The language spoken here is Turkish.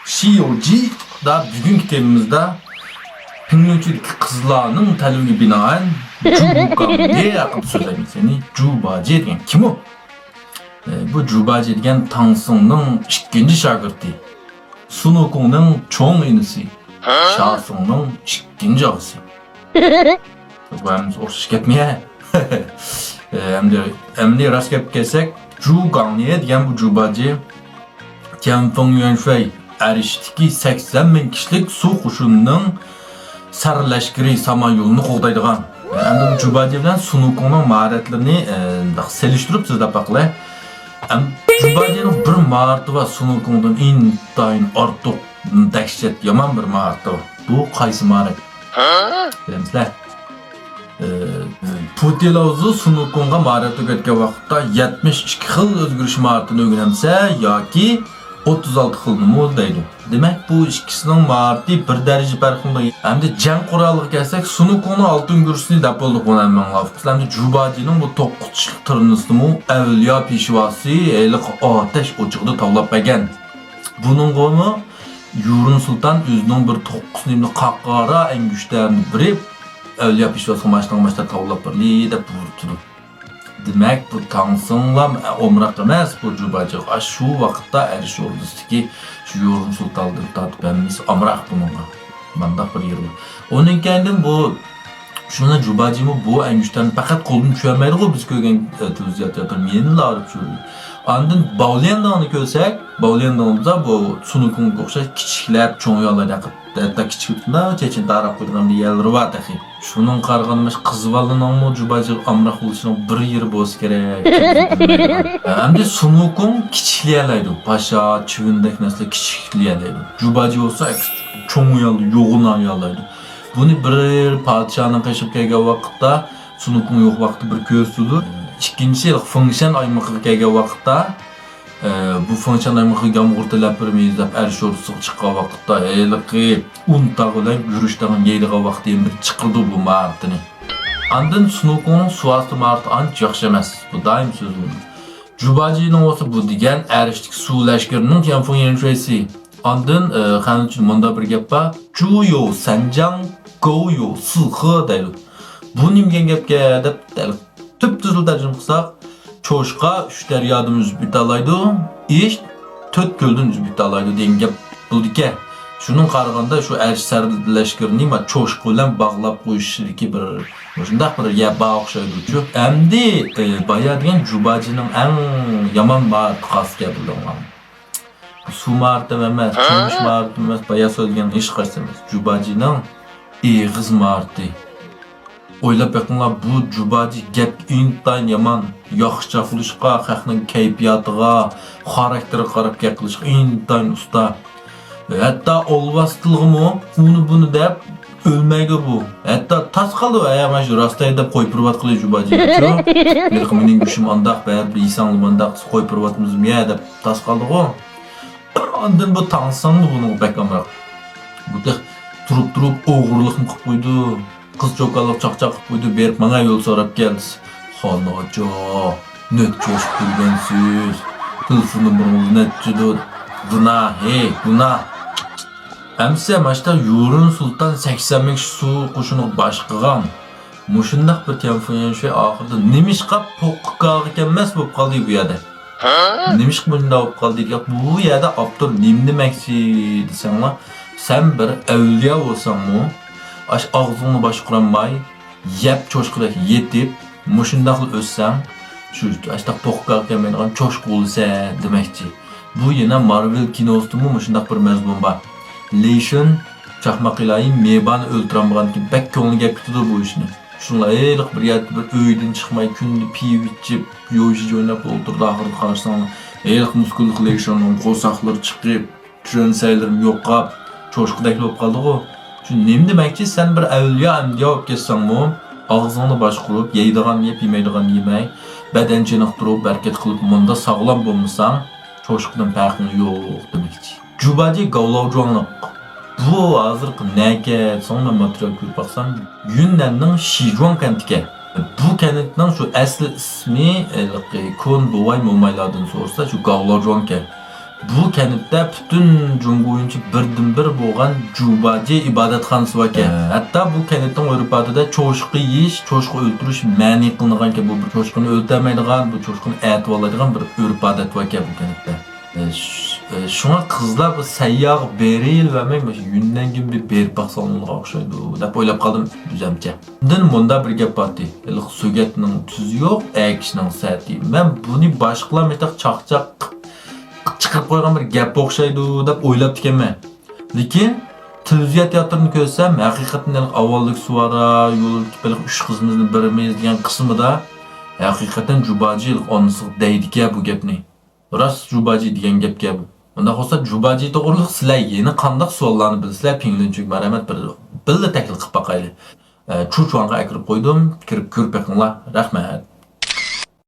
Shiyoji'da bugünkü temamızda Pinglöçüdeki kızlarının talebiga binaen Jubaji haqida so'zlaymiz. Ya'ni Jubaji degan kim u? Bu Jubaji degan Tangsungning ikkinchi shogirdi. Sunokungning cho'ng inisi. Shasungning ikkinchi og'asi. Biz o'xshash ketmaydi. Endi rast gap kelsak, Zhu Gangye degan bu Jubaji Tianfeng Yuanshui Arishdagi 80 ming kishilik suv qo'shinining sarlashkiri samolyolini qo'g'daydigan. Endi bu Jubaji bilan Sunokungning mahoratlarini selishtirib so'zlab baqilay. Jubajining bir mahorati va Sunokungdan intayin ortiq dahshat yomon bir mahorati. Bu qaysi mahorat? Bilamsizlar? Putilauzu Sunokungga mahorat o'rgatgan vaqtda 72 xil o'zgarish mahoratini o'rgansa yoki 36 xilni deydi. Demak bu ikkisining mahorati bir daraja farqli. Endi jang quroliga kelsak, Sunokungning oltin guruchini deb bo'ldi qo'naman lafz. Endi Jubajining bu 9 kishilik turnisini avliyo peshvosi eliq otash o'chig'ida tavlab bergan. Buning qo'mi Yurun Sultan o'zining bir 9 nimli qaqara eng kuchlilarni biri avliyo peshvosi mashtan tavlab berli deb buyurdi. Demek bu Tangsung'la omrak emas bu Jubaji. Şu vaqtda Arish ordusidagi şu Yurun Sultan'dan tatib emimiz omrak bununla. Mandaq bir yer. Onun kendin bu şuna Jubaji'mi bu en güçten fakat kolunu düşürmeydi o biz ko'rgan televizyon meni larib şu. Andın Baolianda'nı ko'rsak, Baolianda'mızda bu Sunokungga o'xshash kichiklar cho'ng yo'llar yaqib hatta kichikda Chechen taraf qo'ygan bir yerlar var taxi. Şunun qarg'anmış qizvalining Jubaji amroq bo'lishining bir yeri bo'lsa kerak. Endi Sunokung kichiklaydi. Pasha, chivindek narsa kichiklaydi. Jubaji bo'lsa cho'ng yo'l, yo'g'un yo'llaydi. Buni bir podshohning qashib kelgan vaqtda Sunokung yo'q vaqti bir ko'rsatdi. İkinci Fengshan aymaqiga kelgan vaqtda bu Fengshan aymaqiga yomg'irtilab birmiz deb Arish ordusiga chiqqan vaqtda eliqi un tag'ilib yurishdan yeydigan vaqtda bir chiqirdi bu mahoratini. Andin Sunokungning suvosti maharati ancha yaxshi emas. Bu doim so'z bu. Jubajining o'zi bu degan Arishdagi suv lashkarining Tianfeng Yuanshui. Andin xancha munda bir gap bor. Juyo Sanjang Goyo Sihe deydi. Bu nimga gapga deb tüp tuzul tercüme kılsak, çoşqa 3 deryadan üzüp bitalaydı, iş 4 gölden üzüp bitalaydı deyin gap buldu ki. Şunun qaraganda şu Arish sarlashkirini ma çoşqa bilan bağlab qo'yishiki bir shunday bir ya o'xshaydi chu. Endi boya degan Jubajining eng yomon mahorati qasga bo'lgan. Suv mahorati emas, cho'mish mahorati emas, boya so'zgan hech qaysi emas. Jubajining eg'iz mahorati. O'ylab bakinglar bu Jubaji gap intayin yomon, yaxshi chaqilishga, xalqning kayfiyatiga, xarakteriga qarab gap qilishga intayin usta. Hatta olvastilg'imi uni buni deb o'lmaydi bu. Hatta tas qildi, mana shu rostay deb qo'yib turvat qiladi Jubaji. Mening kuchim andaq ba'zi bir insonlar mandaq qo'yib turvatmizmi deb tas qildi-ku. Ondan bu Tangsung buni bakamroq. Bu turib o'g'irlikni qilib qo'ydi. Kız çokalık çakçak buydu berip bana yol sorup geldi. Hanaca, nötçöş bilgensiz. Tılsını burnunu netçüdür. Buna, hey, buna. Emse maçta Yurun Sultan 80 ming su qo'shini başqıgan. Muşundaq bir Tianfeng Yuanshui ahırda nemişqa poqqağı emas bo'lib qoldi bu yerda. Nemişqa bunda bo'lib qoldi. Bu yerda Abdur nim demakchi desanglar, sen bir avliyo bo'lsangmi? Aş ağzını başqıramay, yep çoşqıdak yetip, muşundaq ölsəm, şu aştaq poqqaq gəlməyən çoşqı olsa deməkçi. Bu yine Marvel kinosunda muşundaq bir məzmun var. Leşin çaxmaq ilayi mebanı öldürəmğan ki, bək köngülü gəp tutur bu işini. Şunla eliq bir yerdə bir öydən çıxmay, kündü piv içib, yojic oynab oturdu axırda qarşısına. Eliq muskulluq Leşinin qo'saqları çıxıb, trensəylərim yoqqab, çoşqıdak olub qaldıq o. Çünkü nem demekçi sen bir avliyo amdiya olib ketsan mu, ağzını başqurib, yeydigan yeb, yemeydigan yemey, beden chiniqtirib, berket qilib, munda sağlam bo'lmasan, çoşqıdan farqi yo'q demekçi. Jubaji gavlovjonliq. Bu hozirgi nega sonra material ko'rib baqsan, Yunnanning Shijuan kentiga. Bu kentning şu asli ismi Kon Bovay Momaylardan so'rasa, şu gavlovjonka. Bu kentte bütün Cumhuriyetçi birden-bir bo'lgan Jubaji ibodatxonasi bor ekan. Hatta bu kentning urf-odatida cho'shqi yeyish, cho'shqi o'ldirish ma'ni qilingan ekan. Bu bir cho'shqini o'ldirmaydigan, bu cho'shqini atib oladigan bir urf-odat bor ekan bu kentda. Şuna qizlar bu sayyoh beril va men shu yundan keyin bir berib baqsanlar o'xshaydi deb o'ylab qoldim o'zimcha. Bundan munda bir gap bordi. Iliq sugatning tuzi yo'q, akishning sati. Men buni boshqalar metaq chaqchaq chiqib qo'ygan bir gap o'xshaydi deb o'ylab ekanman. Lekin televizor teatrini ko'rsam, haqiqatan avvallik suvara yo'lki bilan uch qizimizni birimiz degan qismida haqiqatan Jubaji onisi deydi-ki bu gapni. Rost Jubaji degan gap bu. Unda bo'lsa Jubaji to'g'riliq sizlar yeni qanday savollarni bilsizlar, Pinglinchuk marhamat bir taklif qilib boqaylik. Chuchvanga kirib qo'ydim, kirib ko'rib beqinglar. Rahmat.